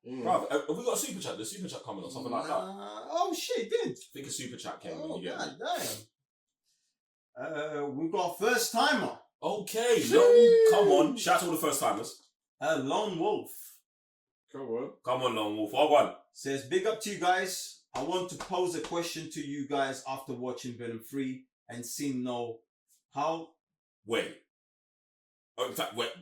Bruv, have we got a super chat? The super chat coming or something like that? Oh shit, did. I think a super chat came. Oh, You get god me? damn. We got a first timer. Okay, come on. Shout out to all the first timers. Lone Wolf. Come on, Lone Wolf. What one? Says, big up to you guys. I want to pose a question to you guys after watching Venom 3 and seeing no how. Wait. Oh, in fact, wait.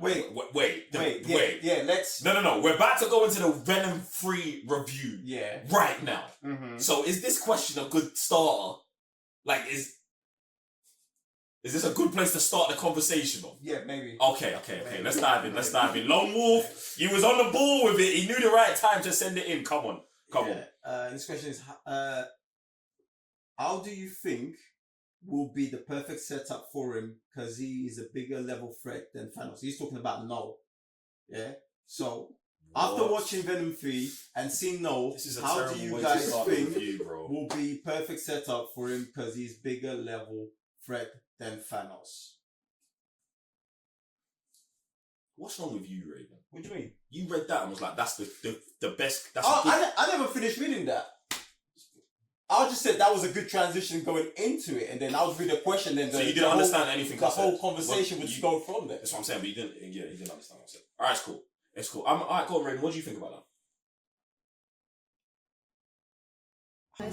Yeah, let's. No. We're about to go into the Venom 3 review. Yeah. Right now. Mm-hmm. So is this question a good starter? Like, is this a good place to start the conversation on? Yeah, maybe. Okay. Maybe. Let's dive in. Lone Wolf, you was on the ball with it. He knew the right time to send it in. Come on. This question is, how do you think will be the perfect setup for him? Because he is a bigger level threat than Thanos. He's talking about No. Yeah? So, after watching Venom 3 and seeing No, how do you guys think will be perfect setup for him because he's bigger level threat than Thanos? What's wrong with you, Raven? What do you mean? You read that and was like, that's the best. I never finished reading that. I just said that was a good transition going into it, and then I was reading the question. Then so you didn't understand anything. The whole conversation would go from there. That's what I'm saying. But you didn't. Yeah, you didn't understand what I said. All right, it's cool. All right, go on, Raven. What do you think about that?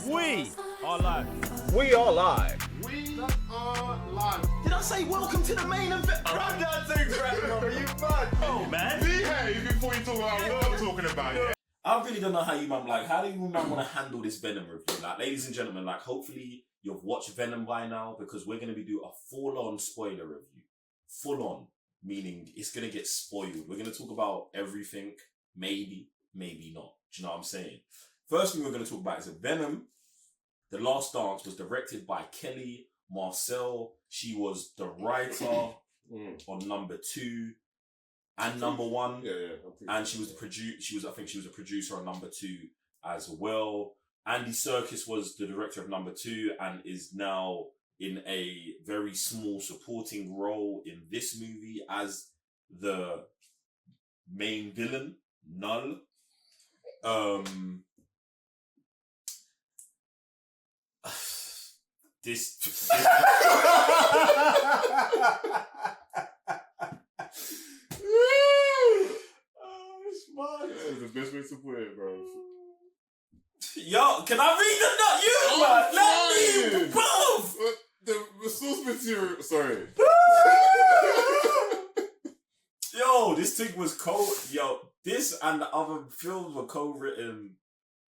We are live. We are live. We are live. Did I say welcome to the main event? I'm not saying crap, bro. You mad? Oh, man. Behave before you talk about what I'm talking about. Yeah. I really don't know how you man how do you man want to handle this Venom review? Like, ladies and gentlemen, like, hopefully you've watched Venom by now because we're going to be doing a full-on spoiler review. Full-on, meaning it's going to get spoiled. We're going to talk about everything, maybe not. Do you know what I'm saying? First thing we're going to talk about is Venom. The Last Dance was directed by Kelly Marcel. She was the writer on number 2 and number 1. Yeah. And she was I think she was a producer on number 2 as well. Andy Serkis was the director of number 2 and is now in a very small supporting role in this movie as the main villain, Null. This That's the best way to put it, bro. Yo, can I read the nut? You, man, let me, bro. The source material. Sorry. Yo, this thing was this and the other films were co-written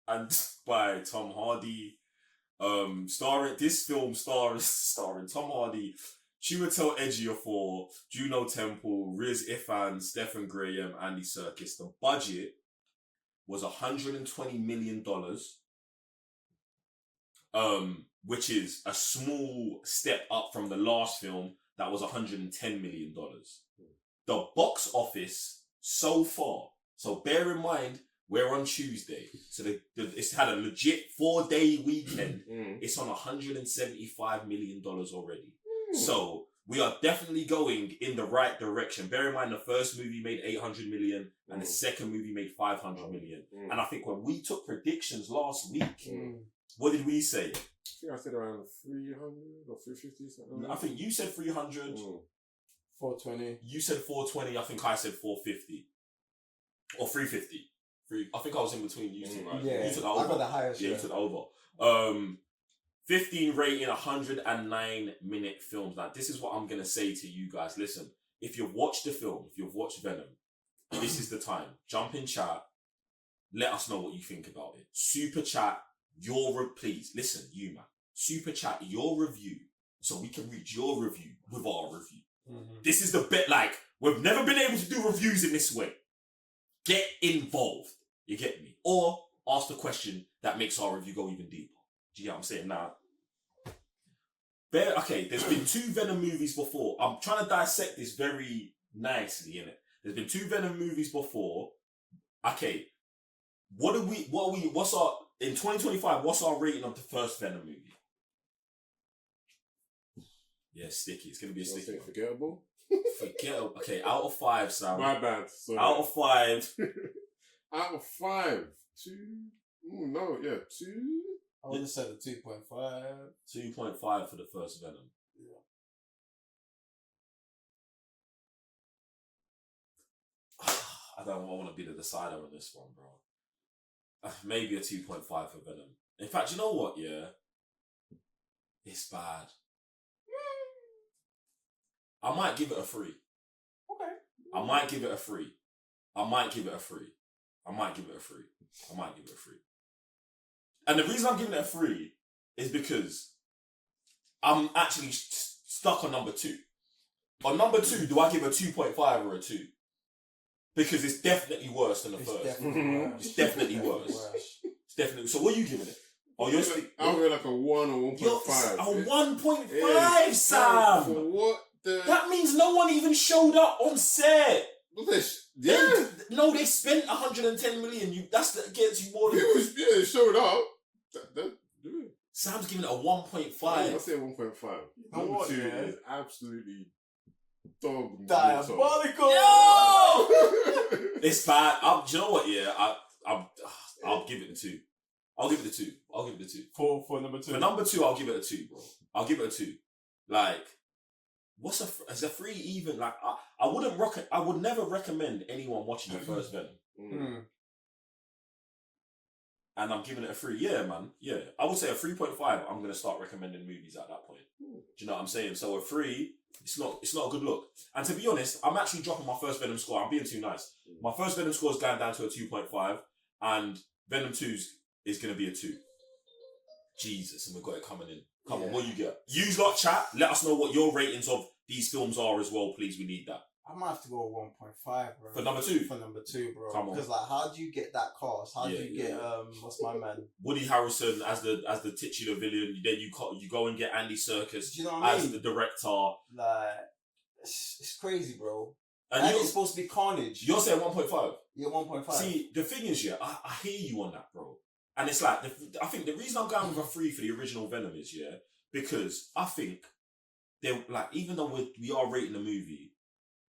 and by Tom Hardy. This film starring Tom Hardy, Chiwetel Ejiofor, Juno Temple, Riz Ifan, Stephen Graham, Andy Serkis. The budget was $120 million, which is a small step up from the last film that was $110 million. The box office so far, so bear in mind, we're on Tuesday, so it's had a legit 4-day weekend. It's on $175 million already. So we are definitely going in the right direction. Bear in mind, the first movie made $800 million and the second movie made $500 million. And I think when we took predictions last week, what did we say? I think I said around 300 or 350 something. I think you said 300. 420. You said 420. I think I said 450 or 350. I think I was in between you two, right? Yeah, you took over. I got the highest. Yeah, you took over. 15 rating, 109-minute films. Now, this is what I'm gonna say to you guys. Listen, if you've watched the film, if you've watched Venom, this is the time. Jump in chat. Let us know what you think about it. Super chat please listen, you man. Super chat your review so we can read your review with our review. This is the bit. Like, we've never been able to do reviews in this way. Get involved. You get me? Or ask the question that makes our review go even deeper. Do you get what I'm saying? Now, there's been 2 Venom movies before. I'm trying to dissect this very nicely, innit? There's been 2 Venom movies before. Okay, in 2025, what's our rating of the first Venom movie? Yeah, sticky. It's going to be a sticky one. Forgettable? Forgettable. Okay, out of 5, Sam. My bad. Sorry. Out of 5, Out of 5, 2. No, yeah, 2. I would have said a 2.5. 2.5 for the first Venom. Yeah. I don't want to be the decider on this one, bro. Maybe a 2.5 for Venom. In fact, you know what? Yeah, it's bad. I might give it a 3. Okay. I might give it a 3. I might give it a 3. I might give it a 3. I might give it a 3. And the reason I'm giving it a 3 is because I'm actually stuck on number 2. On number 2, do I give a 2.5 or a 2? Because it's definitely worse than the first. It's definitely worse. It's definitely. So what are you giving it? Oh, you're I'll go like a 1 or 1.5. A 1.5, Sam. For what the? That means no one even showed up on set. Yeah. No, they spent 110 million. That gets you more than. It showed up. Sam's giving it a 1.5. I'll say 1.5. Number what, 2 yeah? is absolutely dog. Diabolical. Yo! It's bad. Do you know what? Yeah, I'll give it a 2. I'll give it a 2. I'll give it a 2. For number 2. For number 2, I'll give it a 2, bro. I'll give it a 2. Like, is a 3 even? Like, I would never recommend anyone watching the first Venom. And I'm giving it a 3. Yeah, man. Yeah. I would say a 3.5. I'm going to start recommending movies at that point. Do you know what I'm saying? So a 3, it's not a good look. And to be honest, I'm actually dropping my first Venom score. I'm being too nice. My first Venom score is going down to a 2.5. And Venom 2's is going to be a 2. Jesus. And we've got it coming in. Come on, what you get? Use lot chat. Let us know what your ratings of these films are as well, please. We need that. I might have to go 1.5, bro. For number 2? For number 2, bro. Come on. Because, like, how do you get that cast? How do you get, what's my man? Woody Harrelson as the titular villain. Then you go and get Andy Serkis Do you know what I mean? as the director. Like, it's crazy, bro. And it's supposed to be carnage. You're saying 1.5? Yeah, 1.5. See, the thing is, yeah, I hear you on that, bro. And it's like, I think the reason I'm going with a 3 for the original Venom is, yeah, because I think, even though we are rating the movie,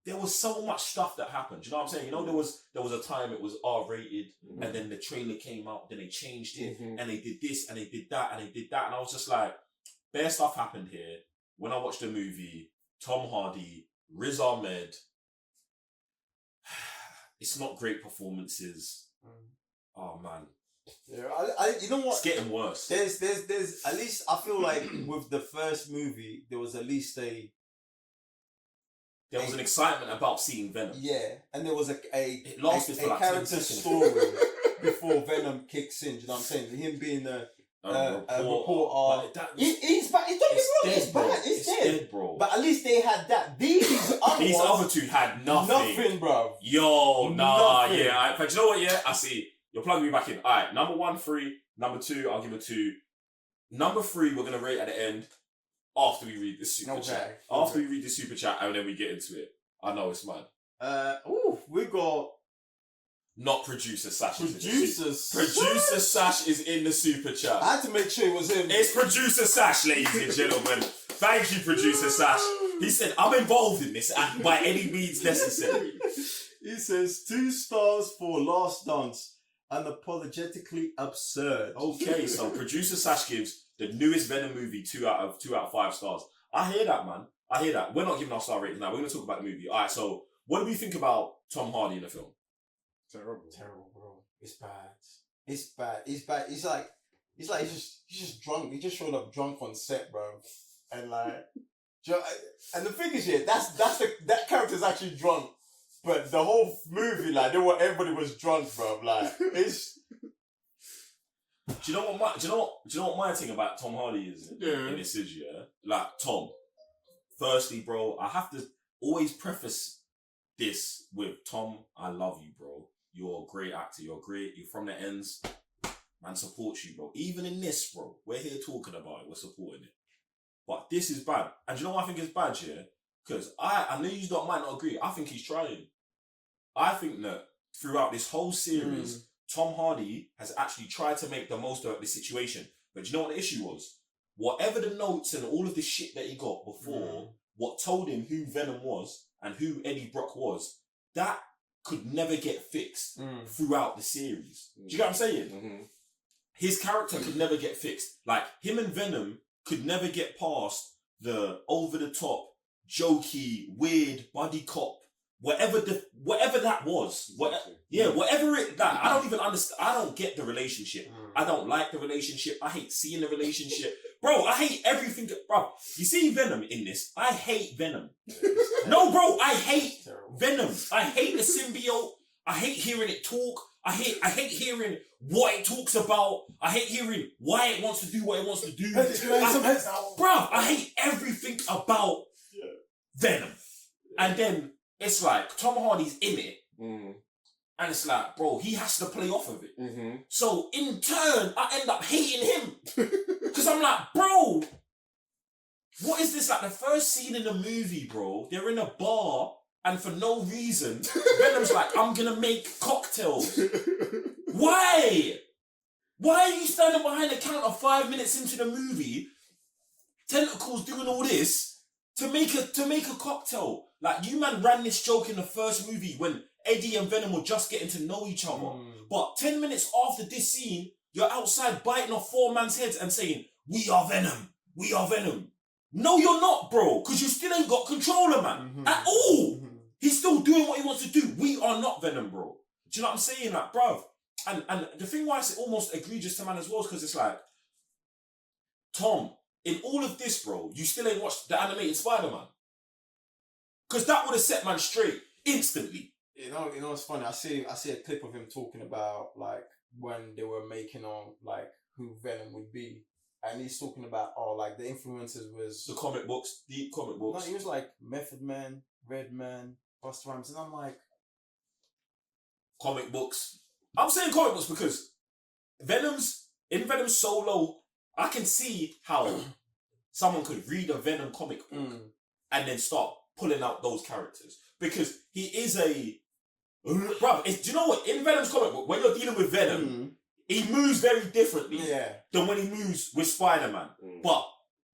there was so much stuff that happened. Do you know what I'm saying? You know, there was a time it was R-rated, and then the trailer came out, then they changed it, and they did this, and they did that, and they did that, and I was just like, bare stuff happened here. When I watched the movie, Tom Hardy, Riz Ahmed, it's not great performances. Oh man. Yeah, you know what? It's getting worse. There's at least I feel like with the first movie there was at least there was an excitement about seeing Venom. Yeah, and there was a it lasted for like character 10 seconds. story before Venom kicks in. Do you know what I'm saying? Him being a reporter. He's bad. Don't get me wrong. It's bad. It's dead, bro. But at least they had that. These other two had nothing. Nothing, bro. Yo, nah, Nothing. yeah. But you know what? Yeah, I see. You're plugging me back in. All right, number 1, 3. Number 2, I'll give it 2. Number 3, we're gonna rate at the end after we read the super chat. After we read the super chat, and then we get into it. I know it's mad. We got not producer Sash. Producers. Producer Sash is in the super chat. I had to make sure it was him. It's producer Sash, ladies and gentlemen. Thank you, producer Sash. He said, "I'm involved in this by any means necessary." He says 2 stars for Last Dance. Unapologetically absurd. Okay, so producer Sash gives the newest Venom movie 2 out of 5 stars. I hear that, man. I hear that. We're not giving our star ratings now. We're going to talk about the movie. All right, so what do we think about Tom Hardy in the film? Terrible, bro. It's bad. He's just drunk. He just showed up drunk on set, bro. And and the thing is, yeah, that character's actually drunk. But the whole movie, everybody was drunk, bro. Like, it's. Do you know what my thing about Tom Hardy is in this is, yeah? Like, Tom. Firstly, bro, I have to always preface this with Tom, I love you, bro. You're a great actor. You're from the ends. Man supports you, bro. Even in this, bro, we're here talking about it. We're supporting it. But this is bad. And do you know why I think it's bad, yeah? Because I know you might not agree. I think he's trying. I think that throughout this whole series, Tom Hardy has actually tried to make the most of this situation. But do you know what the issue was? Whatever the notes and all of the shit that he got before, what told him who Venom was and who Eddie Brock was, that could never get fixed throughout the series. Do you get what I'm saying? Mm-hmm. His character could never get fixed. Like, him and Venom could never get past the over-the-top, jokey, weird, buddy cop, whatever that was. Whatever it, that, I don't even understand. I don't get the relationship. I don't like the relationship. I hate seeing the relationship. Bro, I hate everything. Bro, you see Venom in this? I hate Venom. No, bro, I hate Venom. I hate the symbiote. I hate hearing it talk. I hate hearing what it talks about. I hate hearing why it wants to do what it wants to do. Bro, I hate everything about Venom. And then it's like Tom Hardy's in it. And it's like, bro, he has to play off of it. So in turn, I end up hating him. Because I'm like, bro, what is this? Like the first scene in the movie, bro, they're in a bar and for no reason, Venom's like, I'm gonna make cocktails. Why? Why are you standing behind the counter 5 minutes into the movie, tentacles doing all this, to make a cocktail? Like, you man ran this joke in the first movie when Eddie and Venom were just getting to know each other. But 10 minutes after this scene, you're outside biting off 4 man's heads and saying, we are Venom. We are Venom. No, you're not, bro. Because you still ain't got controller, man. At all. He's still doing what he wants to do. We are not Venom, bro. Do you know what I'm saying? Like, bruv. And the thing why it's almost egregious to man as well is because it's like, Tom, in all of this, bro, you still ain't watched the animated Spider-Man. Because that would have set man straight instantly. You know what's funny? I see a clip of him talking about like when they were making on like who Venom would be, and he's talking about like the influences was The comic books, deep comic books. No, he was like Method Man, Redman, Busta Rhymes, and I'm like, comic books. I'm saying comic books because Venom's Solo, I can see how someone could read a Venom comic book and then start pulling out those characters. Because he is a... Bruv, do you know what? In Venom's comic book, when you're dealing with Venom, he moves very differently than when he moves with Spider-Man. But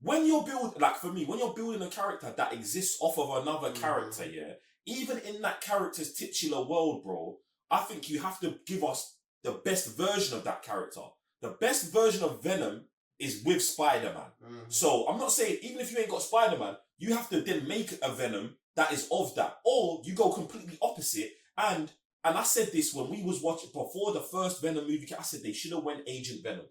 when you're building... Like, for me, when you're building a character that exists off of another character, even in that character's titular world, bro, I think you have to give us the best version of that character. The best version of Venom is with Spider-Man. So I'm not saying, even if you ain't got Spider-Man, you have to then make a Venom that is of that. Or you go completely opposite. And I said this when we was watching, before the first Venom movie, I said they should have went Agent Venom.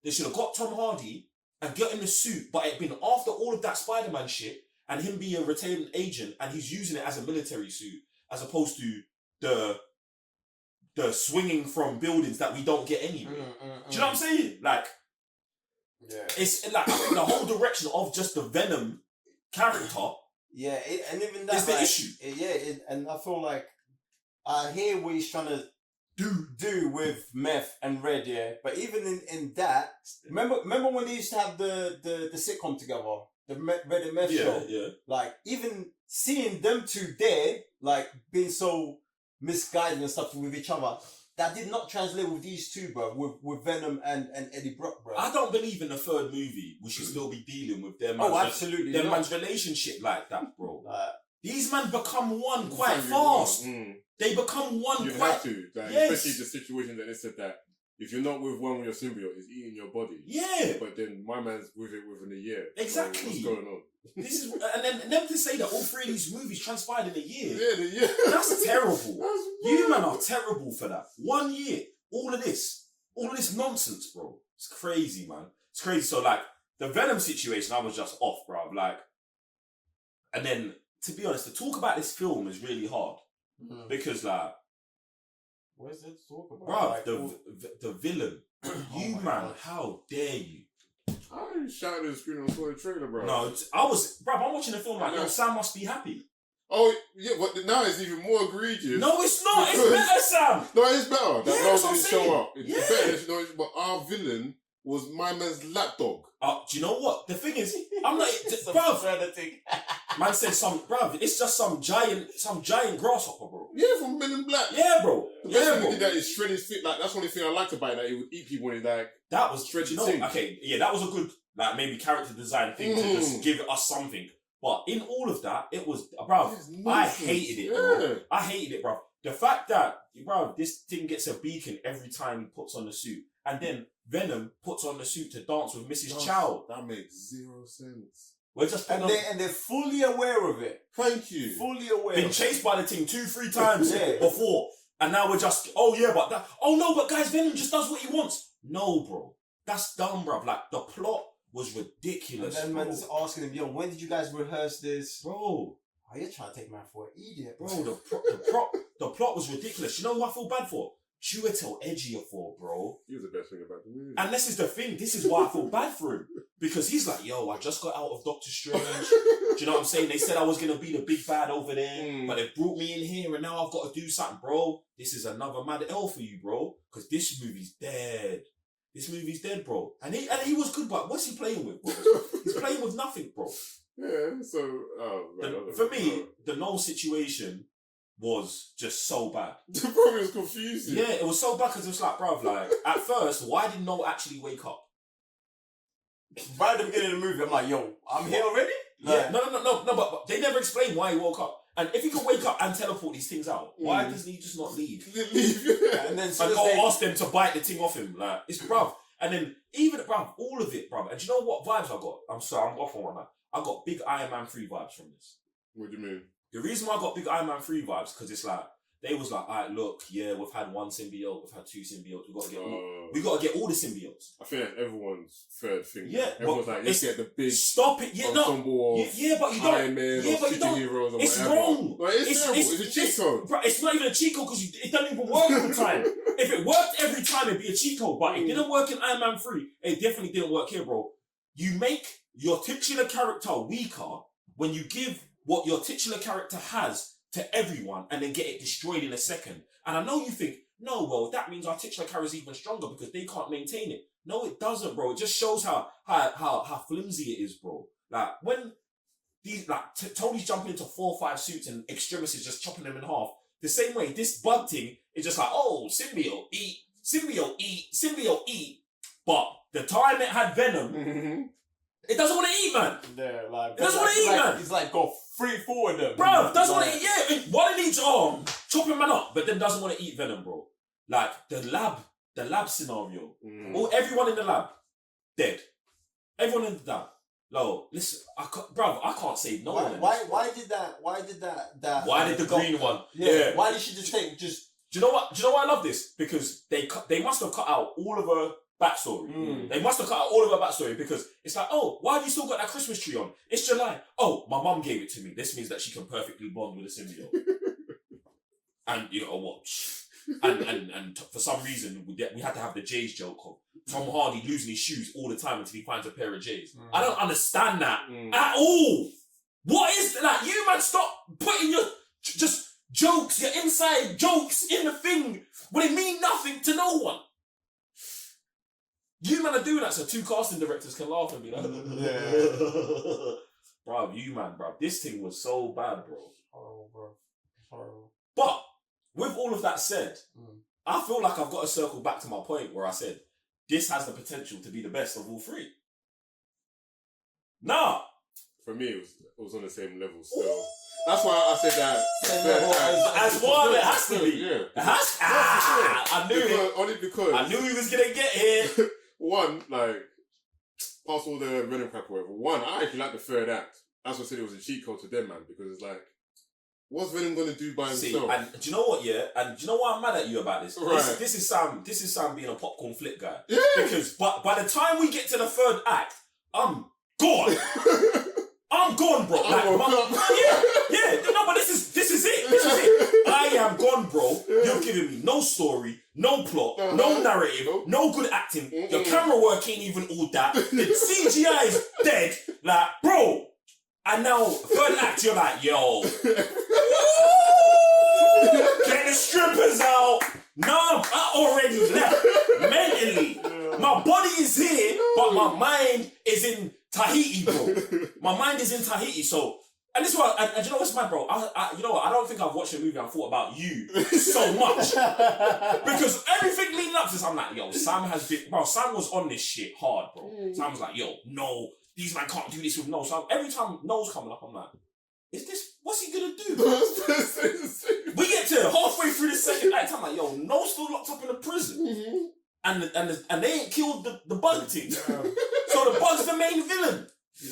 They should have got Tom Hardy and got in the suit, but it'd been after all of that Spider-Man shit and him being a retained agent and he's using it as a military suit as opposed to the swinging from buildings that we don't get anyway. Do you know what I'm saying? Like, it's like the whole direction of just the Venom character. Yeah, and even that is the issue. And I feel like I hear what he's trying to do with Meth and Red, but even in that, remember when they used to have the sitcom together, the Red and Meth show? Yeah. Like, even seeing them two there, like, being so misguided and stuff with each other, that did not translate with these two, bro, with Venom and Eddie Brock, bro. I don't believe in the third movie we should still be dealing with their absolutely their man's relationship like that, bro. These men become one quite fast. They become one you quite... have to. Like, especially the situation that they said that if you're not with one with your symbiote, it's eating your body. Yeah. But then my man's with it within a year. Exactly. So what's going on? This is, and then to say that all 3 of these movies transpired in a year. Yeah. That's terrible. You man are terrible for that. 1 year. All of this nonsense, bro. It's crazy, man. It's crazy. So, like, the Venom situation, I was just off, bro. Like, and then, to be honest, to talk about this film is really hard. Because, like... What is it to talk about? Bro, like, the villain. You, man, how dare you? I shouted at the screen and saw the trailer, bro. No, I'm watching the film like, yo, Sam must be happy. Oh, yeah, but now it's even more egregious. No, it's not. It's better, Sam. No, it's better. That that's didn't show up. It's better, Yeah. you know, but our villain was my man's lapdog. Do you know what? The thing is, I'm not... bruv, man said bruv, it's just some giant grasshopper, bro. Yeah, from Men in Black. Yeah, bro. The best thing that is shredded fit. Like, that's the only thing I liked about it, that it would eat people when it, like... That was shredded thing. Okay, yeah, that was a good, like, maybe character design thing to just give us something. But in all of that, it was... Bruv, I hated it, bro. I hated it, bruv. the fact that, bro, this thing gets a beacon every time he puts on the suit, and then Venom puts on the suit to dance with Mrs. Chow. That makes zero sense. We're just And they're fully aware of it. Thank you. Fully aware. been chased by the thing 2-3 times Yeah. before, and now we're just, oh yeah, but that, oh no, but guys, Venom just does what he wants. No, bro, that's dumb, bro. Like, the plot was ridiculous. And then bro. man's asking him, yo, when did you guys rehearse this? Bro, Oh, you're trying to take man for an idiot, bro, the plot was ridiculous. You know who I feel bad for? Chiwetel Ejiofor, bro. He was the best thing about the movie. And this is the thing. This is why I feel bad for him, because he's like, yo, I just got out of Doctor Strange. Do you know what I'm saying? They said I was gonna be the big bad over there, but they brought me in here, and now I've got to do something, bro. This is another mad L for you, bro, because this movie's dead. This movie's dead, bro. And he was good, but what's he playing with, bro? He's playing with nothing, bro. Yeah, so... For me, the Noel situation was just so bad. The problem was confusing. Yeah, it was so bad because it was like, bruv, like, at first, why did Noel actually wake up? Right at the beginning of the movie, I'm like, yo, I'm here already? Yeah, no, but they never explained why he woke up. And if he could wake up and teleport these things out, why doesn't he just not leave? And then And go ask them to bite the thing off him. Like, it's bruv. And then, even, bruv, all of it, bruv. And do you know what vibes I got? I'm sorry, I'm off on one now. I got big Iron Man 3 vibes from this. What do you mean? The reason why I got big Iron Man 3 vibes, because it's like, they was like, alright, look, yeah, we've had one symbiote, we've had 2 symbiotes, we got to get all the symbiotes. I think that's everyone's third thing. Yeah, everyone's but like, let's get the big stop it, yeah, no, ensemble of yeah, but you don't, Iron Man yeah, or but you don't, superheroes or it's whatever. wrong. Like, it's terrible. It's a cheat code. Bro, it's not even a cheat code because it doesn't even work all the time. If it worked every time, it'd be a cheat code, but it didn't work in Iron Man 3. It definitely didn't work here, bro. You make your titular character weaker when you give what your titular character has to everyone and then get it destroyed in a second. And I know you think, no, well, that means our titular character is even stronger because they can't maintain it. No, it doesn't, bro. It just shows how flimsy it is, bro. Like, when these, like, Tony's jumping into 4 or 5 suits and Extremis is just chopping them in half, the same way, this bug thing is just like, oh, symbiote, eat, symbiote, eat, symbiote, eat. But the time it had Venom, it doesn't want to eat, man. Yeah, like, it doesn't want to eat, man. He's like, go free forward them. Bro, doesn't want to eat, yeah. One in each arm, chopping man up, but then doesn't want to eat Venom, bro. Like, the lab scenario. Everyone in the lab, dead. Everyone in the lab. No, listen, I can't save no one. Why did the green one? Yeah. Why did she just take, Do you know what? Do you know why I love this? Because they must have cut out all of her backstory. They must have cut out all of her backstory because it's like, oh, why have you still got that Christmas tree on? It's July. Oh, my mum gave it to me. This means that she can perfectly bond with a symbiote. And you know what? And for some reason we had to have the J's joke of Tom Hardy losing his shoes all the time until he finds a pair of J's. I don't understand that at all. What is that? You man, stop putting your just jokes, your inside jokes in the thing when it mean nothing to no one. You man are doing that so 2 casting directors can laugh and be like, bro, you man, bro, this thing was so bad, bro. Horrible, bro. Horrible. But with all of that said, I feel like I've got to circle back to my point where I said this has the potential to be the best of all 3. Nah. For me, it was on the same level. So that's why I said that. As one, it has to be. Yeah. It has. I knew it. Only because I knew he was gonna get here. One, like, past all the Venom crap or whatever. One, I actually like the third act. That's what I said it was a cheat code to them, man, because it's like, what's Venom gonna do by himself? And do you know what? Yeah, and do you know why I'm mad at you about this? Right. This is Sam being a popcorn flick guy. Yeah. Because by the time we get to the 3rd act, I'm gone. I'm gone, bro. Like, no, but this is it. I am gone, bro. You're giving me no story, no plot, no narrative, no good acting. Your camera work ain't even all that. The CGI is dead. Like, bro. And now, 3rd act, you're like, yo. Get the strippers out. No, I already left. Mentally. My body is here, but my mind is in Tahiti, bro. My mind is in Tahiti, so... And this is what... And you know what's mad, bro? You know what? I don't think I've watched a movie and thought about you so much. Because everything leading up to this, I'm like, yo, Sam has been... Bro, Sam was on this shit hard, bro. Sam was like, yo, no, these man can't do this with no. So every time no's coming up, I'm like, is this what's he gonna do? We get to halfway through the second act, I'm like, yo, No's still locked up in a prison. And they ain't killed the bug thing. So the bug's the main villain.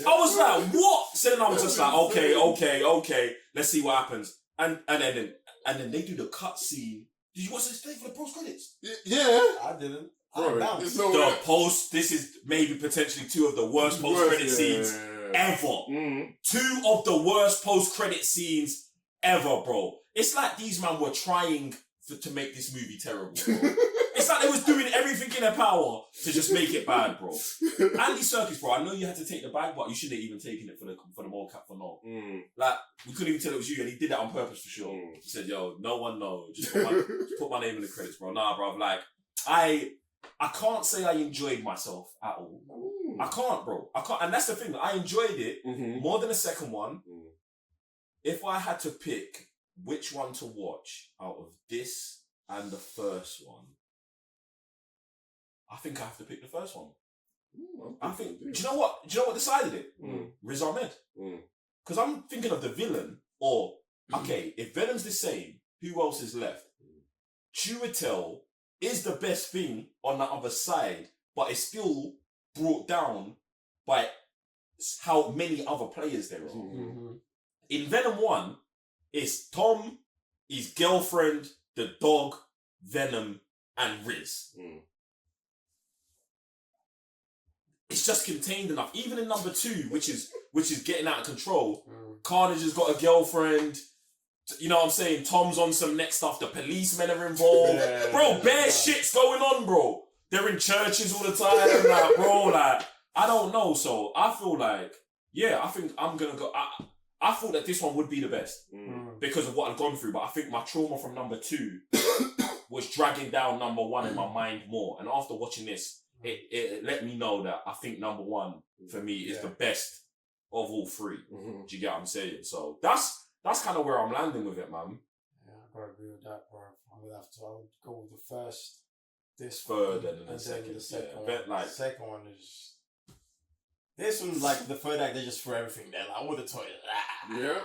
I was like, what? So then I was just like, okay, let's see what happens. And then they do the cut scene. Did you watch this thing for the post credits? Yeah. I didn't. This is maybe potentially two of the worst post credit scenes ever. Two of the worst post credit scenes ever, bro. It's like these men were trying to make this movie terrible, bro. It's like they was doing everything in their power to just make it bad, bro. Andy Serkis, bro, I know you had to take the bag, but you shouldn't have even taken it for the mocap for no. Like, we couldn't even tell it was you, and he did that on purpose for sure. He said, yo, no one knows. Just put my name in the credits, bro. Nah, bro, like, I can't say I enjoyed myself at all. I can't, bro. I can't, and that's the thing. I enjoyed it more than the second one. If I had to pick which one to watch out of this and the first one, I think I have to pick the first one. I think. Do you know what? Decided it? Riz Ahmed. Because I'm thinking of the villain. Or okay, if Venom's the same, who else is left? Chiwetel is the best thing on the other side, but it's still brought down by how many other players there are. In Venom 1, it's Tom, his girlfriend, the dog, Venom, and Riz. It's just contained enough. Even in number 2, which is getting out of control, Carnage has got a girlfriend. You know what I'm saying? Tom's on some next stuff. The policemen are involved. Bro, bare shit's going on, bro. They're in churches all the time. Like, bro, like, I don't know. So I feel like, I think I'm going to go. I thought that this one would be the best because of what I've gone through. But I think my trauma from number 2 was dragging down number 1 in my mind more. And after watching this, it let me know that I think number 1 for me is the best of all 3. Do you get what I'm saying? So that's kind of where I'm landing with it, man. Yeah, I gotta agree with that, bro. I would go with the first, this third, one, and then the second. The second one. But like, the second one is. This one, like the third act, they just threw everything there. Like, all the toilet. Yeah.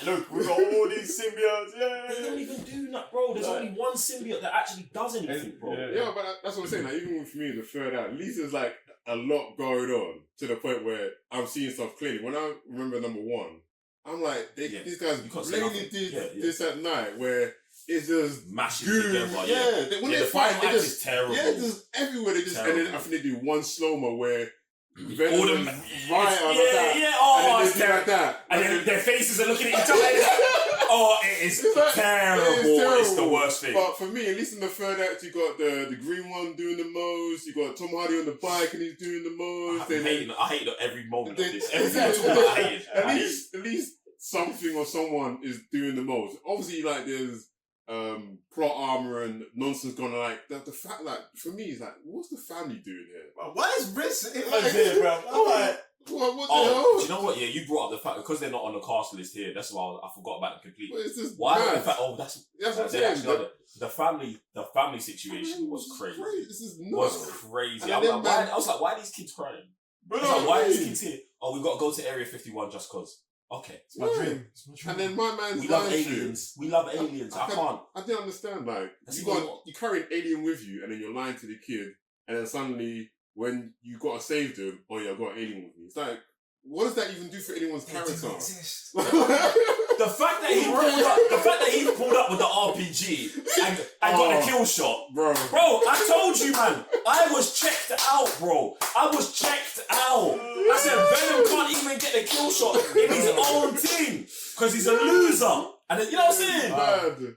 Look, we got all these symbiotes. they don't even do that, bro. There's only one symbiote that actually does anything, bro. Yeah, but that's what I'm saying. Like, even with me, the third act, at least there's like a lot going on to the point where I'm seeing stuff clearly. When I remember number 1, I'm like, these guys blatantly did this at night where it's just mashing goo. together. When they fight, act is terrible. Yeah, just everywhere. They just terrible. And then I think they do one slow-mo where Venom All is right on oh, and then they do like that. And then their faces are looking at each other. Oh, it is terrible. It's the worst thing. But for me, at least in the third act, you got the green one doing the most. You got Tom Hardy on the bike and he's doing the most. I hate every moment of this. Everything I talk about, I hate it. At least something or someone is doing the most. Obviously, like there's plot armor and nonsense going on. Like the fact, like for me, is like, what's the family doing here? Why is Riz in there, bro? I'm like, what the hell? Do you know what? Yeah, you brought up the fact because they're not on the cast list here. That's why I forgot about it completely. But it's just why? mad. In fact, that's what I'm saying. The family situation was crazy. This is Was crazy. I was like, why are these kids crying? I was like, why are these kids here? Oh, we've got to go to Area 51 just cause. Okay. it's my dream. And then my man's We love aliens. We love aliens. I can't. I didn't understand. Like That's you carry an alien with you, and then you're lying to the kid, and then suddenly when you gotta save them, oh yeah, I've got an alien with me. It's like, what does that even do for anyone's character? The fact that he pulled up with the RPG and got the kill shot, bro. I told you, man. I was checked out, bro. I was checked out. I said Venom can't even get the kill shot in his own team because he's a loser. And then, you know what I'm saying,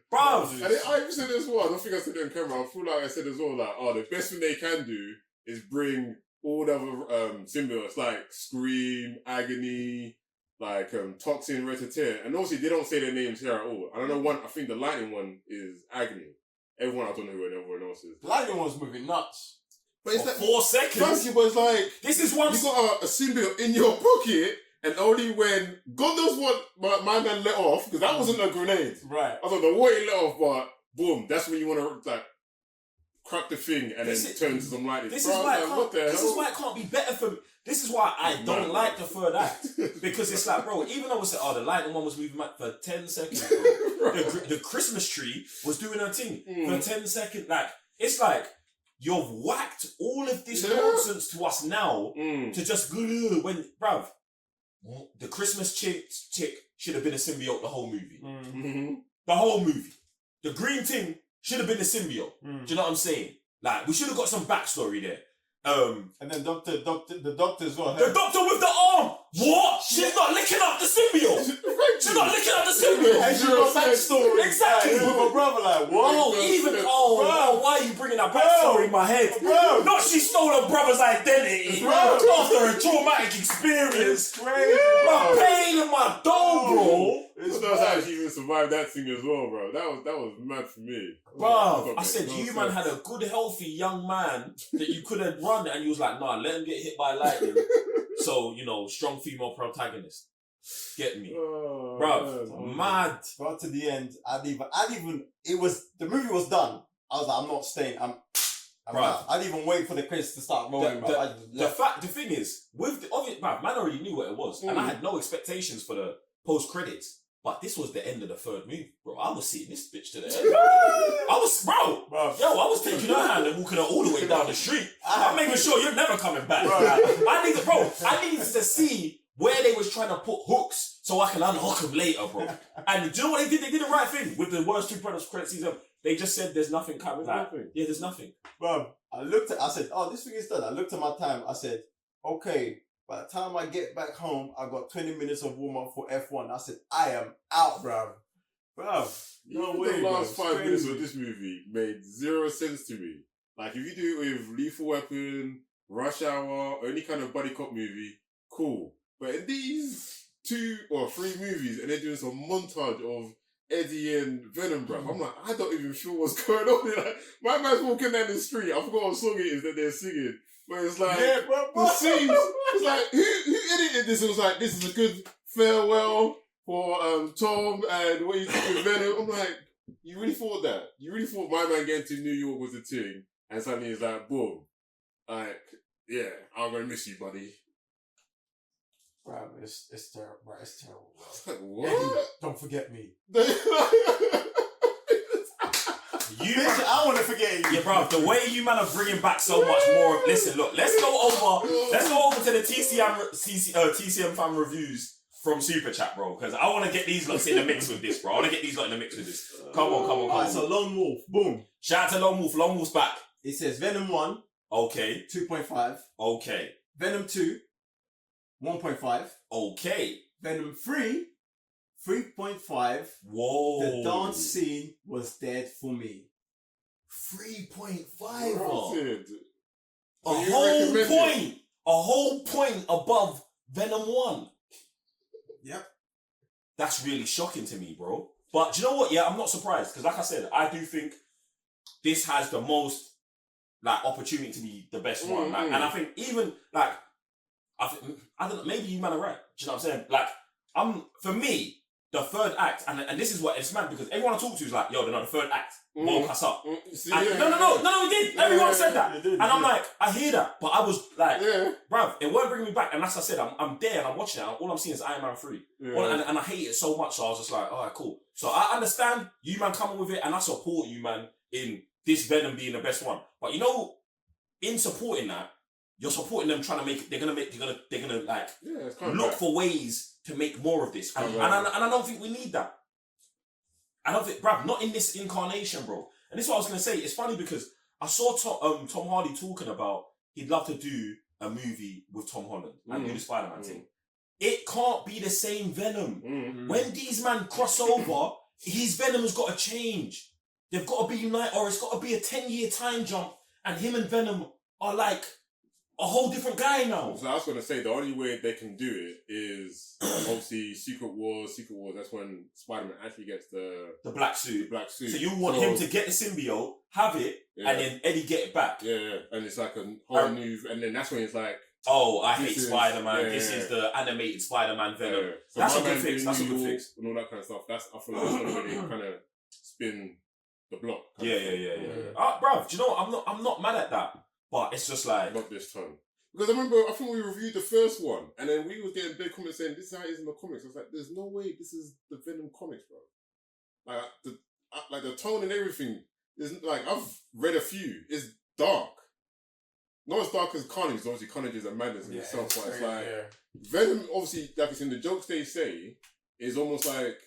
bro? And I even said as well. I don't think I said it on camera. I feel like I said as well, like, the best thing they can do is bring all the other symbiotes like Scream, Agony, like Toxin, Red-Tear, and obviously they don't say their names here at all. I don't know one. I think the Lightning one is Agony. Everyone, I don't know who everyone else is. Lightning one's moving nuts. But it's For like 4 seconds. thank you, but it's like This is one. you got a symbiote in your pocket, and only when God knows what my man let off, because that wasn't a grenade. Right. I don't know what he let off, but boom, that's when you want to like crack the thing and This then is- turn to some lightning. This Bro, is I why was it like, what the can't. This hell? is why it can't be better for me. This is why I don't like the third act, because it's like, bro, even though it's like, oh, the lightning one was moving back for 10 seconds, bro. The Christmas tree was doing her thing for 10 seconds. Like, it's like you've whacked all of this nonsense to us now to just when, bruv, the Christmas chick should have been a symbiote the whole movie. The whole movie. The green thing should have been a symbiote. Do you know what I'm saying? Like, we should have got some backstory there. And then the doctor as well. The doctor with the arm! What? She's not licking up the symbiote! She's not licking up the symbiote! And she got backstory. Exactly! With my brother, like, what? Why are you bringing that backstory in my head? Bro. Not she stole her brother's identity after a traumatic experience. It's crazy. My pain in my dome, bro. Who knows how she even survived that thing as well, bro? That was mad for me. Bro, I said, you man had a good, healthy young man that you could have run, and you was like, nah, let him get hit by lightning. So, you know, strong female protagonist. Get me. Bro, mad. Got to the end. The movie was done. I was like, I'm not staying. I'm out. I didn't even wait for the credits to start rolling, bro. I just left. The thing is, with the obvious, man already knew what it was, and I had no expectations for the post credits. But this was the end of the third movie, bro. I was seeing this bitch to the end. I was taking her hand and walking her all the way down the street. I'm making sure you're never coming back. I needed to see where they was trying to put hooks so I can unhook them later, bro. And do you know what they did? They did the right thing with the worst two credit season. They just said there's nothing coming. Yeah, there's nothing. Bro, I said, oh, this thing is done. I looked at my time. I said, okay, by the time I get back home, I got 20 minutes of warm up for F1. I said, I am out, bro. Bro, no way. The last bro. 5 minutes of this movie made zero sense to me. Like, if you do it with Lethal Weapon, Rush Hour, or any kind of buddy cop movie, cool. But in these 2 or 3 movies, and they're doing some montage of Eddie and Venom, bro. I'm like, I don't even feel what's going on. Like, my man's walking down the street. I forgot what song it is that they're singing. But it's like, the scenes, it's like, who edited this? It was like, this is a good farewell for Tom and what he's doing with Venom. I'm like, you really thought that? You really thought my man getting to New York was a thing? And suddenly it's like, boom. Like, yeah, I'm going to miss you, buddy. Bro, it's terrible. Bro, it's terrible, bro. It's like, what? Don't forget me. I want to forget you. Yeah, bro, the way you man are bringing back so much more. Listen, look, let's go over to the TCNFam reviews from Super Chat, bro, because I want to get these lots in the mix with this, bro. I want to get these lot in the mix with this. Come on. Alright, so Lone Wolf, boom. Shout out to Lone Wolf. Lone Wolf's back. It says Venom 1, Okay. 2.5. Okay. Venom 2, 1.5. Okay. Venom 3, 3.5. Whoa. The dance scene was dead for me. 3.5. A whole point above Venom 1. Yep. That's really shocking to me, bro. But do you know what? Yeah, I'm not surprised. Because like I said, I do think this has the most like opportunity to be the best one. Like, and I think even like I don't know, maybe you man are right. Do you know what I'm saying? Like, for me, the third act, and this is what it's mad because everyone I talk to is like, yo, the third act woke us up. No, it did. Everyone said that. And I'm like, I hear that, but I was like, bruv, it won't bring me back. And as I said, I'm there and I'm watching it. All I'm seeing is Iron Man 3. And I hate it so much, so I was just like, alright, cool. So I understand you man coming with it, and I support you man in this Venom being the best one. But you know, in supporting that, you're supporting them trying to make. They're gonna like look for ways to make more of this, and I don't think we need that. I don't think, bruv, not in this incarnation, bro. And this is what I was gonna say. It's funny because I saw Tom Hardy talking about he'd love to do a movie with Tom Holland and do the Spider-Man thing. It can't be the same Venom. When these men cross over, his Venom has got to change. They've got to be united, or it's got to be a 10-year time jump, and him and Venom are like a whole different guy now. So I was going to say, the only way they can do it is obviously Secret Wars, that's when Spider-Man actually gets the black suit. So you want him to get the symbiote, have it, and then Eddie get it back. Yeah. And it's like a whole new, and then that's when it's like, oh, I hate Spider-Man. This is the animated Spider-Man Venom. Yeah. So that's a good fix. And all that kind of stuff. I feel like that's one way they kind of spin the block. Yeah. Bruv, do you know what? I'm not mad at that. But it's just like... Not this time. Because I think we reviewed the first one, and then we were getting big comments saying, this is how it is in the comics. I was like, there's no way this is the Venom comics, bro. Like the tone and everything, is like, I've read a few. It's dark. Not as dark as Carnage, obviously Carnage is a madness in itself, but it's like... Venom, obviously, like it's in the jokes they say, is almost like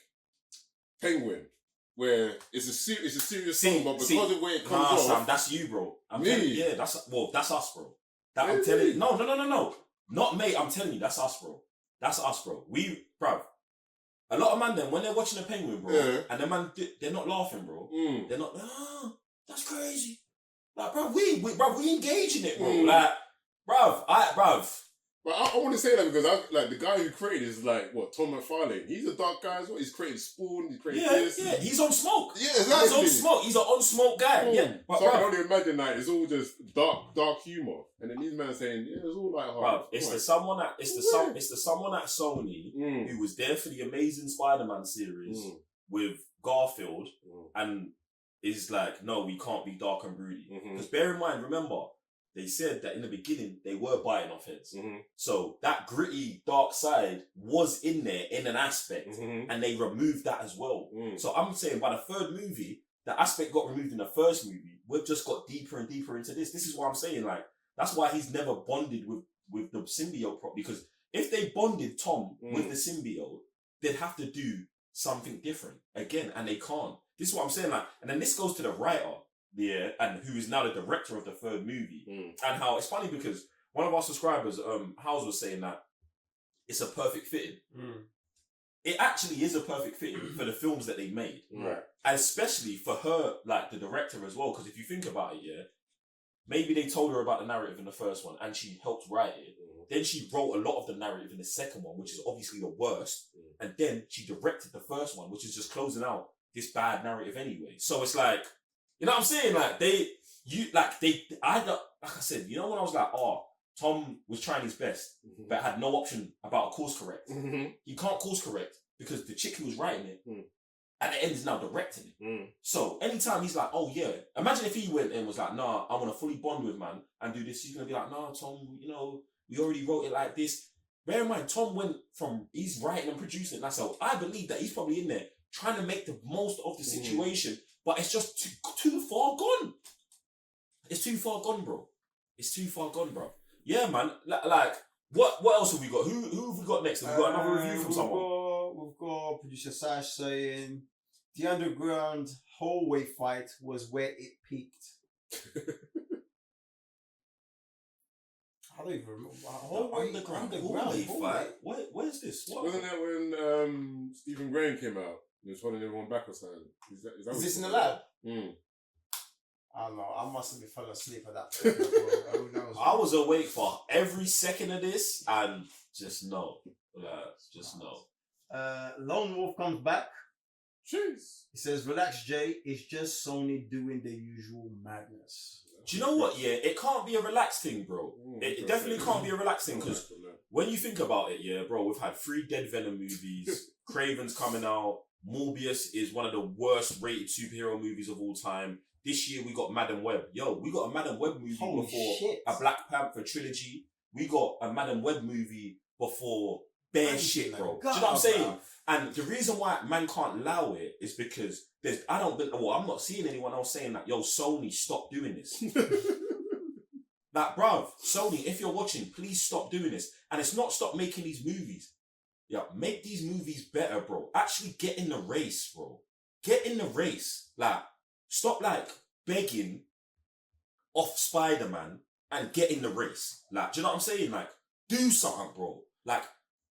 Penguin, where it's a serious song, but because of the way it comes off... Sam, that's you, bro. That's us, bro. I'm Really? telling you. No. Not mate, I'm telling you, that's us, bro. That's us, bro. Bruv. A lot of man then, when they're watching a Penguin, bro, and the man, they're not laughing, bro. They're not, that's crazy. Like, bruv, we engage in it, bro. Like, bruv. But I want to say that because the guy who created is like, what, Tom McFarlane. He's a dark guy as well. He's created Spawn, he's created this. Yeah, he's on smoke. Yeah, exactly. He's on smoke. He's an on smoke guy. Yeah. But, so I can only imagine that it's all just dark humour. And then these men are saying, yeah, it's all like hard. Bruv, it's the someone at Sony who was there for the Amazing Spider-Man series with Garfield and is like, no, we can't be dark and broody. Because bear in mind, remember, they said that in the beginning, they were biting off heads. So that gritty, dark side was in there in an aspect, and they removed that as well. So I'm saying by the third movie, the aspect got removed in the first movie. We've just got deeper and deeper into this. This is what I'm saying. Like, that's why he's never bonded with the symbiote properly. Because if they bonded Tom with the symbiote, they'd have to do something different again, and they can't. This is what I'm saying. Like, and then this goes to the writer. Yeah, and who is now the director of the third movie. And how it's funny because one of our subscribers, Howes, was saying that it's a perfect fitting. It actually is a perfect fitting for the films that they made. Right. And especially for her, like the director as well. Because if you think about it, yeah, maybe they told her about the narrative in the first one and she helped write it. Then she wrote a lot of the narrative in the second one, which is obviously the worst. And then she directed the first one, which is just closing out this bad narrative anyway. So it's like, you know what I'm saying? Like I said, you know when I was like, Tom was trying his best, but had no option about a course correct. You can't course correct because the chick who was writing it at the end is now directing it. So anytime he's like, oh yeah, imagine if he went and was like, nah, I want to fully bond with man and do this. He's gonna be like, nah, Tom, you know, we already wrote it like this. Bear in mind, Tom went from he's writing and producing it. Now, so I believe that he's probably in there trying to make the most of the situation. But it's just too far gone. It's too far gone, bro. It's too far gone, bro. Yeah, man. Like, what else have we got? Who have we got next? Have we got another review from someone? We've got producer Sash saying the underground hallway fight was where it peaked. I don't even remember. Underground hallway fight. Where's this? Wasn't that when Stephen Graham came out? He was holding everyone back or something. Is this in the lab? I don't know. I must have been falling asleep at that point. I was awake for every second of this and just no. Just no. Lone Wolf comes back. Jeez. He says, relax, Jay. It's just Sony doing the usual madness. Do you know what? Yeah, it can't be a relaxed thing, bro. It definitely can't be a relaxed thing because when you think about it, yeah, bro, we've had 3 dead Venom movies. Craven's coming out. Morbius is one of the worst rated superhero movies of all time. This year we got Madam Web. Yo, we got a Madam Web movie before a Black Panther trilogy. We got a Madam Web movie before bare shit, bro. Do you know what I'm saying? And the reason why man can't allow it is because I'm not seeing anyone else saying that, yo, Sony, stop doing this. Like, bruv, Sony, if you're watching, please stop doing this. And it's not stop making these movies. Yeah, make these movies better, bro. Actually get in the race, bro. Get in the race. Like, stop, like, begging off Spider-Man and get in the race. Like, do you know what I'm saying? Like, do something, bro. Like,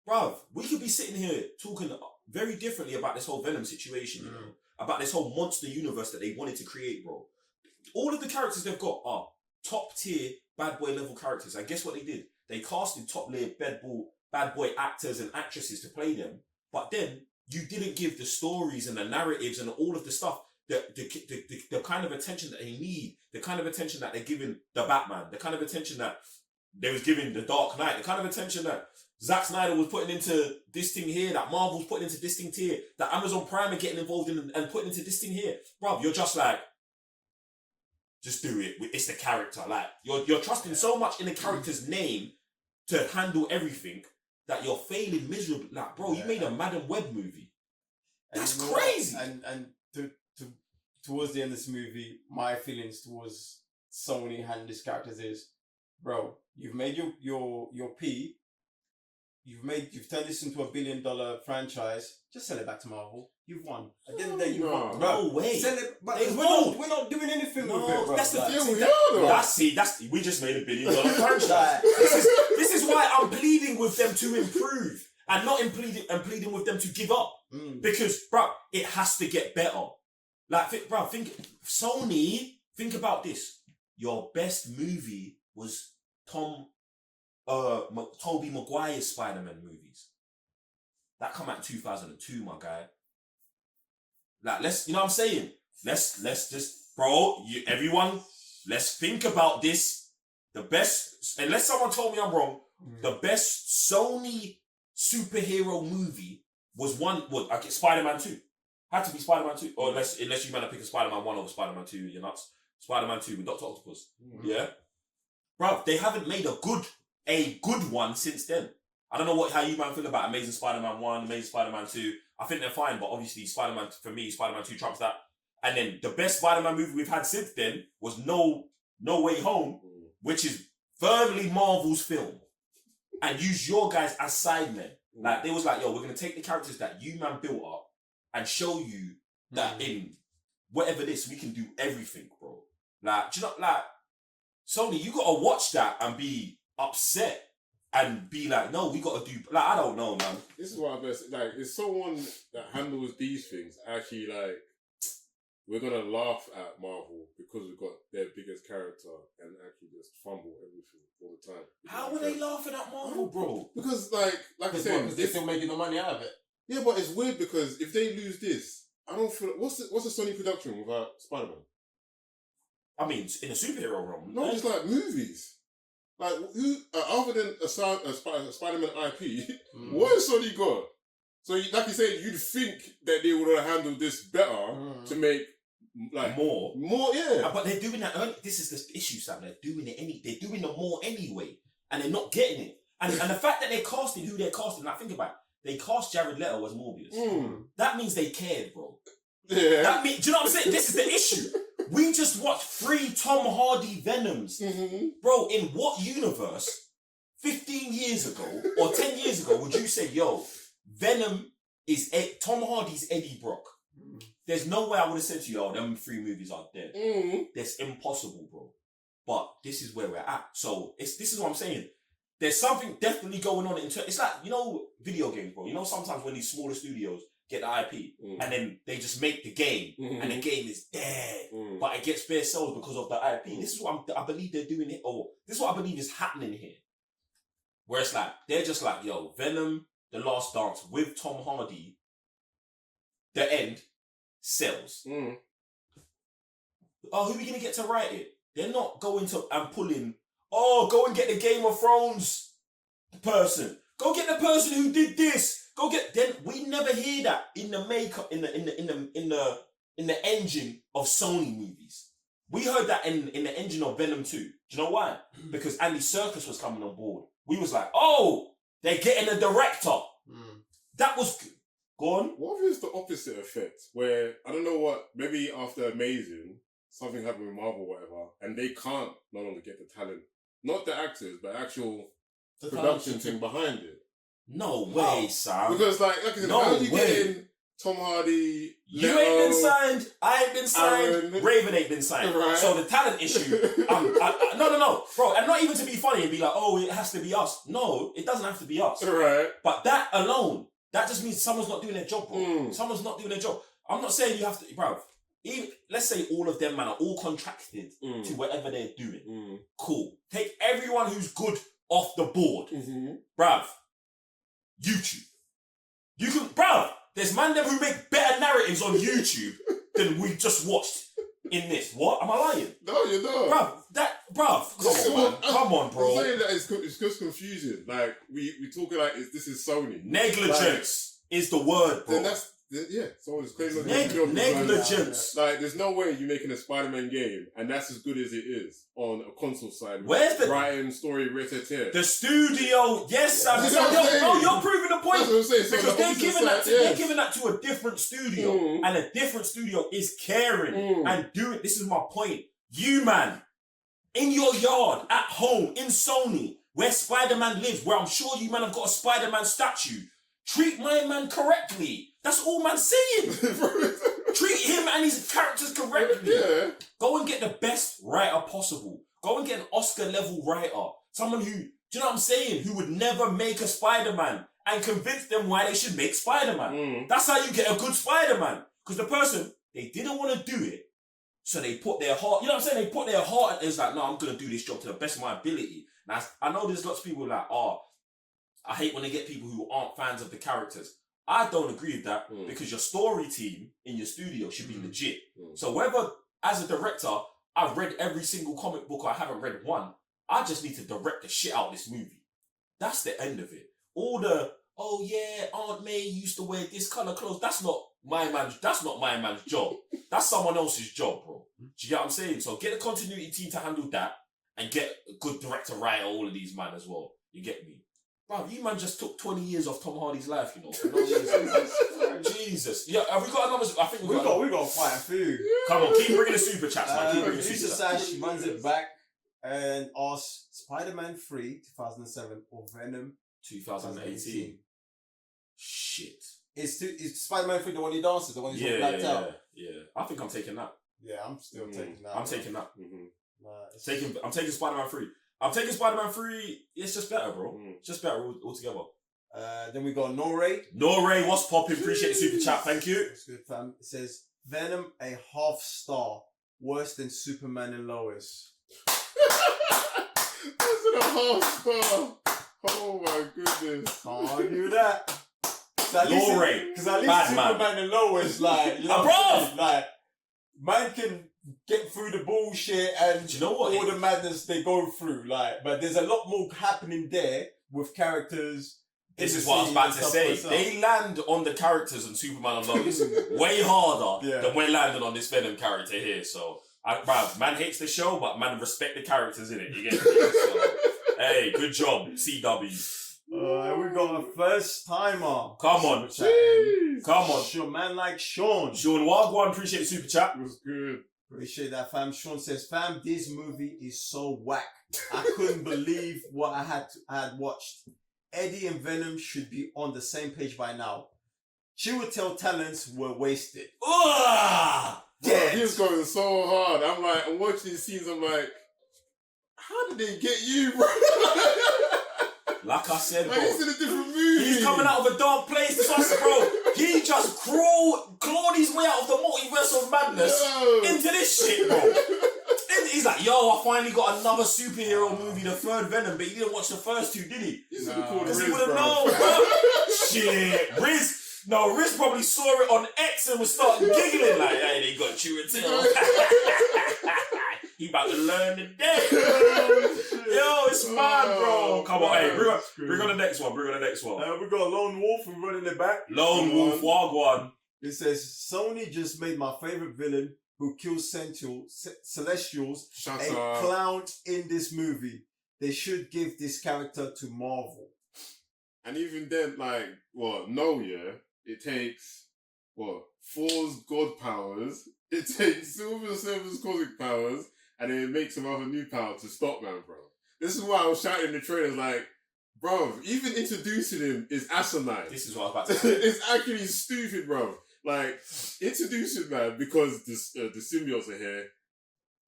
bruv, we could be sitting here talking very differently about this whole Venom situation, you know? About this whole monster universe that they wanted to create, bro. All of the characters they've got are top-tier bad boy level characters. And guess what they did? They casted top-tier bad boy actors and actresses to play them, but then you didn't give the stories and the narratives and all of the stuff, the kind of attention that they need, the kind of attention that they're giving the Batman, the kind of attention that they was giving The Dark Knight the kind of attention that Zack Snyder was putting into this thing here, that Marvel's putting into this thing here, that Amazon Prime are getting involved in and putting into this thing here. Bruv, you're just like, just do it. It's the character. Like, you're trusting so much in the character's name to handle everything that you're failing miserably. Like, bro, you made a Madam Web movie. That's crazy. And towards the end of this movie, my feelings towards Sony and these characters is, bro, you've made your P. You've turned this into $1 billion franchise. Just sell it back to Marvel. You've won. At the end of the day, you've won. No way. Sell it, but They we're not doing anything with it, bro. That's the Like, we just made $1 billion franchise. This is why I'm pleading with them to improve and not pleading with them to give up. Because, bro, it has to get better. Like, think Sony. Think about this. Your best movie was Tobey Maguire's Spider-Man movies. That come out in 2002, my guy. Like, you know what I'm saying? Let's just, bro, everyone, let's think about this. The best, unless someone told me I'm wrong, the best Sony superhero movie was Spider-Man 2. Had to be Spider-Man 2. Or unless you might pick a Spider-Man 1 over Spider-Man 2, you're nuts. Spider-Man 2 with Dr. Octopus. Yeah? Bro, they haven't made a good one since then. I don't know how you man feel about Amazing Spider-Man 1, Amazing Spider-Man 2. I think they're fine, but obviously Spider-Man 2 trumps that. And then the best Spider-Man movie we've had since then was No Way Home, which is firmly Marvel's film. And use your guys as sidemen. Like, they was like, yo, we're going to take the characters that you man built up and show you that in whatever this, we can do everything, bro. Like, do you know, like, Sony, you got to watch that and be upset and be like, no, we got to do, like, I don't know, man. This is what I'm best, like, is someone that handles these things actually, like, we're going to laugh at Marvel because we've got their biggest character and actually just fumble everything all the time. How are they laughing at Marvel, bro? Because, like I said, because they're still making the money out of it. Yeah, but it's weird because if they lose this, I don't feel, what's the Sony production without Spider-Man? I mean, in a superhero realm. No, just like movies. Like, who, other than a Spider-Man IP, what has Sony got? So, like you said, you'd think that they would have handled this better to make, like, more, yeah. But they're doing that early. This is the issue, Sam. They're doing the more anyway. And they're not getting it. And the fact that they're casting who they're casting, like, think about it. They cast Jared Leto as Morbius. That means they cared, bro. Yeah. Do you know what I'm saying? This is the issue. We just watched 3 Tom Hardy Venoms. Bro, in what universe, 15 years ago, or 10 years ago, would you say, yo, Venom is Tom Hardy's Eddie Brock? There's no way I would have said to you, oh, them 3 movies are dead. That's impossible, bro. But this is where we're at. So, this is what I'm saying. There's something definitely going on it's like, you know, video games, bro. You know, sometimes when these smaller studios get the IP and then they just make the game and the game is dead, but it gets bare sold because of the IP. This is what I believe they're doing it, or this is what I believe is happening here. Where it's like, they're just like, yo, Venom, The Last Dance with Tom Hardy, the end sells. Oh, who are we going to get to write it? They're not going to and pulling, oh, go and get the Game of Thrones person. Go get the person who did this. Go get. Then we never hear that in the makeup, in the engine of Sony movies. We heard that in the engine of Venom 2. Do you know why? Because Andy Serkis was coming on board. We was like, oh, they're getting a director. That was gone. What if it's the opposite effect, where I don't know what? Maybe after Amazing, something happened with Marvel, or whatever, and they can't no longer get the talent, not the actors, but actual production thing behind it. No way, Sam. Because like I said, how do you get in Tom Hardy? You ain't been signed. I ain't been signed. Aaron, Raven ain't been signed. Right. So the talent issue. No, bro. And not even to be funny and be like, oh, it has to be us. No, it doesn't have to be us. Right. But that alone, that just means someone's not doing their job, bro. Someone's not doing their job. I'm not saying you have to, bro. Even, let's say all of them, man, are all contracted to whatever they're doing. Cool. Take everyone who's good off the board. Bruv. YouTube. You can, bruv, there's man them who make better narratives on YouTube than we just watched in this. What? Am I lying? No, you're not. bruv, come on, I'm bro. saying that it's just confusing. Like we talking like this is Sony. Negligence is the word, bro. Then that's someone's claiming Negligence. Like, there's no way you're making a Spider-Man game and that's as good as it is on a console side. Where's the writing story written here? The studio, yes, Sam. You know what I'm saying? You're proving the point. That's what I'm saying. So Because they're giving that to a different studio, Mm. and a different studio is caring Mm. and doing. This is my point. You man, in your yard, at home, in Sony, where Spider-Man lives, where I'm sure you man have got a Spider-Man statue. Treat my man correctly. That's all man saying. Treat him and his characters correctly. Yeah. Go and get the best writer possible. Go and get an Oscar-level writer. Someone who, do you know what I'm saying? Who would never make a Spider-Man and convince them why they should make Spider-Man. Mm. That's how you get a good Spider-Man. Because the person, they didn't want to do it. So they put their heart, you know what I'm saying? They put their heart and it's like, no, I'm going to do this job to the best of my ability. Now, I know there's lots of people like, I hate when they get people who aren't fans of the characters. I don't agree with that because your story team in your studio should be legit. So whether, as a director, I've read every single comic book or I haven't read one, I just need to direct the shit out of this movie. That's the end of it. All the, oh yeah, Aunt May used to wear this colour clothes. That's not my man's job. That's someone else's job, bro. Do you get what I'm saying? So get a continuity team to handle that and get a good director, writer, all of these man as well. You get me? Bro, you man just took 20 years off Tom Hardy's life, you know. For no reason. Jesus. Yeah, have we got another? I think we got quite a few. Come on, keep bringing the super chats, man. Keep bringing the Producer super chats. Sash runs it back and asks Spider-Man 3 2007 or Venom 2018. Shit. Is Spider-Man 3 the one he dances, the one he's got blacked out? Yeah. I think I'm taking that. Yeah, I'm still taking that. I'm taking that. Nah, I'm taking Spider-Man 3. I'm taking Spider-Man 3. It's just better, bro. It's just better altogether. Then we got Norray. Norray, what's popping? Appreciate the super chat. Thank you. That's good, fam. It says Venom a half star, worse than Superman and Lois. That's a half star. Oh my goodness. Can't argue that. Norray, because at least bad Superman man. and Lois, like, you know, Bro! like, man can get through the bullshit and Do you know what? all the madness they go through, like, but there's a lot more happening there with characters. This is what I was about to say. They land on the characters in Superman and Lois way harder than we're landing on this Venom character here. So, bruv, man hates the show, but man respect the characters in it. You get me? So, hey, good job, CW. We got a first timer. Come on. Jeez. Come on. Sure, man like Sean. Sean Wagwan, appreciate the super chat. It was good. Appreciate that, fam. Sean says, fam, this movie is so whack. I couldn't believe what I had watched. Eddie and Venom should be on the same page by now. Chiwetel talents were wasted. Ugh! Bro, he was going so hard. I'm watching these scenes, I'm like, how did they get you, bro? Like I said, bro. Like, he's in a different movie. He's coming out of a dark place. Trust, bro. He just clawed his way out of the multiverse of madness into this shit, bro. And he's like, yo, I finally got another superhero movie, the third Venom, but he didn't watch the first two, did he? Because he would have known, bro. Shit. Riz probably saw it on X and was starting giggling like, hey, they got you and he about to learn today. Yo, it's mad, bro. Come on, hey, bring on the next one. Bring on the next one. We got Lone Wolf and running it back. Lone Wolf, Wagwan. It says, Sony just made my favorite villain who kills Celestials Shut a up. clown in this movie. They should give this character to Marvel. And even then, like, it takes, Thor's god powers, it takes Silver Surfer's cosmic powers, and then it makes some other new power to stop man, bro. This is why I was shouting in the trailers, like, bro, even introducing him is asinine. This is what I was about to say. It's actually stupid, bro. Like, introducing man because the symbiotes are here.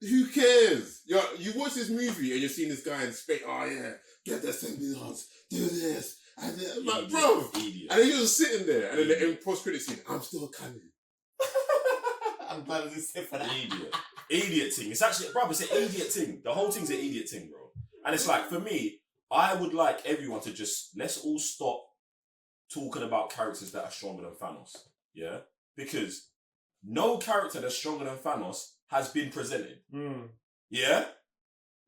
Who cares? You watch this movie and you're seeing this guy in space. Oh yeah, get the symbiotes, do this, and then, I'm like, bro. Idiot. And then you're just sitting there, and then the post-credit scene, I'm still coming. I'm glad I just said for that. Idiot thing. It's actually, bro, it's an idiot thing. The whole thing's an idiot thing, bro. And it's like, for me, I would like everyone to just, let's all stop talking about characters that are stronger than Thanos. Yeah? Because no character that's stronger than Thanos has been presented. Yeah?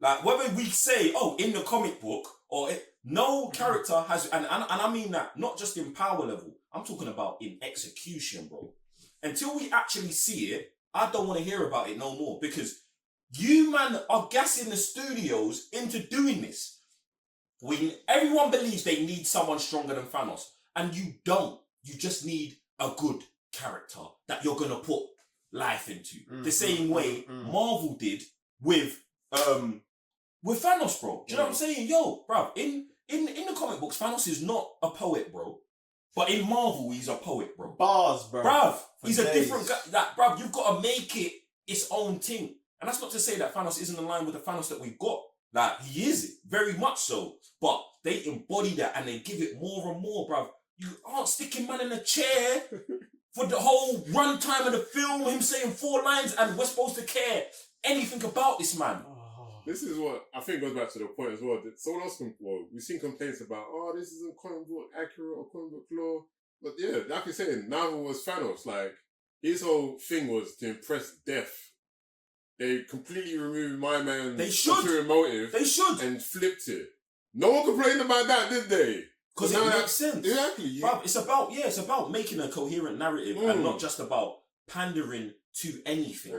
Like, whether we say, oh, in the comic book, or no character has, and I mean that not just in power level, I'm talking about in execution, bro. Until we actually see it, I don't want to hear about it no more, because you, man, are gassing the studios into doing this. Everyone believes they need someone stronger than Thanos, and you don't. You just need a good character that you're gonna put life into. The same way Marvel did with Thanos, bro. Do you know what I'm saying? Yo, bruv, in the comic books, Thanos is not a poet, bro. But in Marvel, he's a poet, bro. Bars, bro. Bruv, he's days. a different guy. That, bruv, you've got to make it its own thing. And that's not to say that Thanos isn't in line with the Thanos that we've got. Like, he is, very much so. But they embody that and they give it more and more, bruv. You aren't sticking man in a chair for the whole runtime of the film, him saying 4 lines, and we're supposed to care anything about this man. This is what I think goes back to the point as well. That someone else, we've seen complaints about, oh, this isn't comic book accurate or comic book lore. But yeah, like you said, Marvel was Thanos. Like, his whole thing was to impress death. They completely removed my man's ulterior motive. They should. And flipped it. No one complained about that, did they? Because it makes sense. Exactly. Yeah. Bruv, it's about making a coherent narrative and not just about pandering to anything.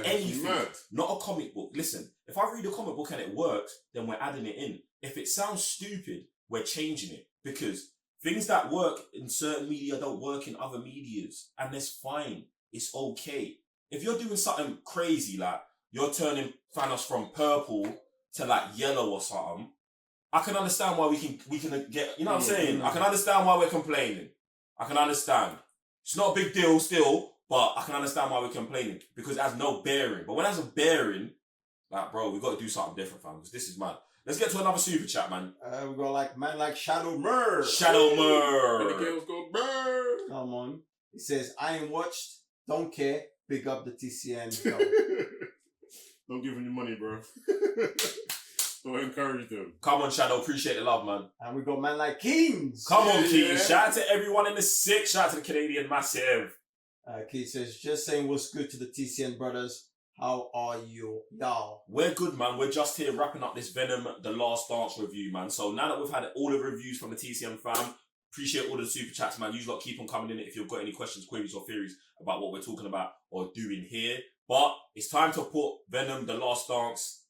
Anything. Not a comic book. Listen, if I read a comic book and it works, then we're adding it in. If it sounds stupid, we're changing it. Because things that work in certain media don't work in other medias. And that's fine. It's okay. If you're doing something crazy, like you're turning Thanos from purple to like yellow or something, I can understand why we can get, you know what I'm saying? I can understand why we're complaining. I can understand. It's not a big deal still, but I can understand why we're complaining because it has no bearing. But when it has a bearing, like, bro, we got to do something different, fam, because this is mad. Let's get to another super chat, man. We got like Shadow Mur. Shadow Mur. And the girls go, brr. Come on. He says, I ain't watched, don't care, pick up the TCN. Don't give them your money, bro. Don't encourage them. Come on, Shadow. Appreciate the love, man. And we got man like Keynes. Come on, Keynes. Shout out to everyone in the 6. Shout out to the Canadian Massive. Keynes says, just saying what's good to the TCN brothers. How are you, y'all? We're good, man. We're just here wrapping up this Venom The Last Dance review, man. So now that we've had all the reviews from the TCNFam, appreciate all the super chats, man. You lot keep on coming in if you've got any questions, queries, or theories about what we're talking about or doing here. But it's time to put Venom The Last Dance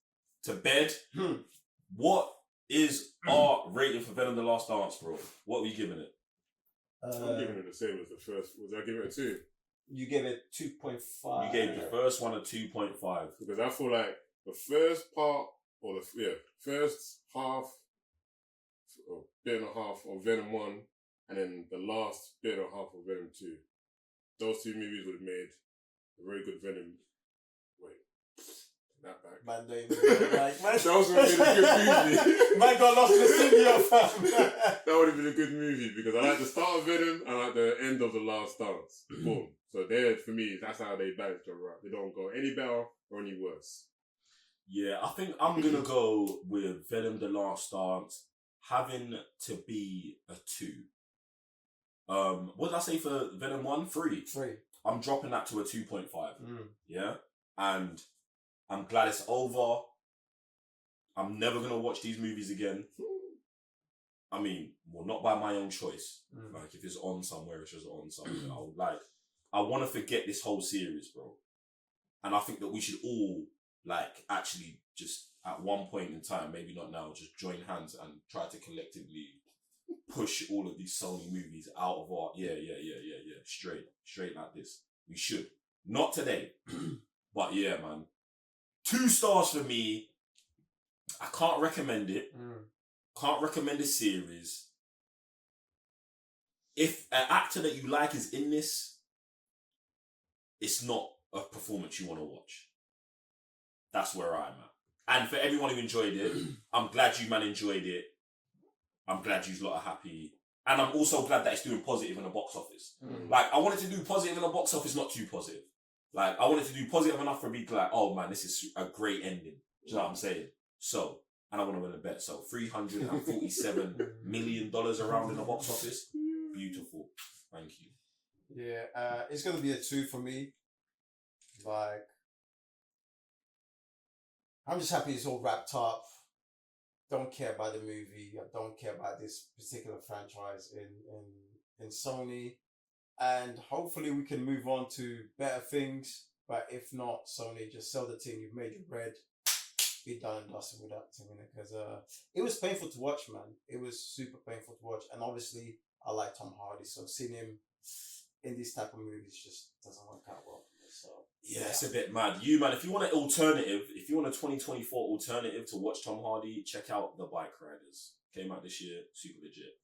to bed. What is our rating for Venom The Last Dance, bro? What are we giving it? I'm giving it the same as the first. Was I giving it a 2? You gave it 2.5. You gave the first one a 2.5. Because I feel like the first part, or first half, or bit and a half of Venom 1, and then the last bit and a half of Venom 2. Those 2 movies would have made a very good Venom. Wait. That back. Man, don't even like, man. That was a good movie. Man got lost in the studio, fam. That would have been a good movie because I like the start of Venom and I like the end of The Last Dance. Boom. So there, for me, that's how they balance each other out. They don't go any better or any worse. Yeah, I think I'm going to go with Venom The Last Dance having to be a 2. What did I say for Venom 1? 3. 3. I'm dropping that to a 2.5. Yeah? And I'm glad it's over. I'm never going to watch these movies again. I mean, well, not by my own choice. Like, if it's on somewhere, it's just on somewhere. I want to forget this whole series, bro. And I think that we should all, like, actually just at one point in time, maybe not now, just join hands and try to collectively push all of these Sony movies out of our, straight like this. We should. Not today. But yeah, man. 2 stars for me. I can't recommend it. Can't recommend a series. If an actor that you like is in this, it's not a performance you want to watch. That's where I'm at. And for everyone who enjoyed it, I'm glad you man enjoyed it. I'm glad you lot are happy. And I'm also glad that it's doing positive in the box office. Like, I wanted to do positive in the box office, not too positive. Like, I wanted to do positive enough for me to like, oh man, this is a great ending. Do you know what I'm saying? So, and I want to win a bet. So, $347 million around in the box office. Beautiful. Thank you. Yeah, it's going to be a 2 for me. Like, I'm just happy it's all wrapped up. Don't care about the movie. I don't care about this particular franchise in Sony. And hopefully we can move on to better things. But if not, Sony, just sell the team. You've made your bread. Be done and dusted with that team, because it was painful to watch, man. It was super painful to watch. And obviously, I like Tom Hardy, so seeing him in these type of movies just doesn't work out well for me. So yeah, it's a bit mad. You, man, if you want an alternative, if you want a 2024 alternative to watch Tom Hardy, check out The Bike Riders. Came out this year, super legit.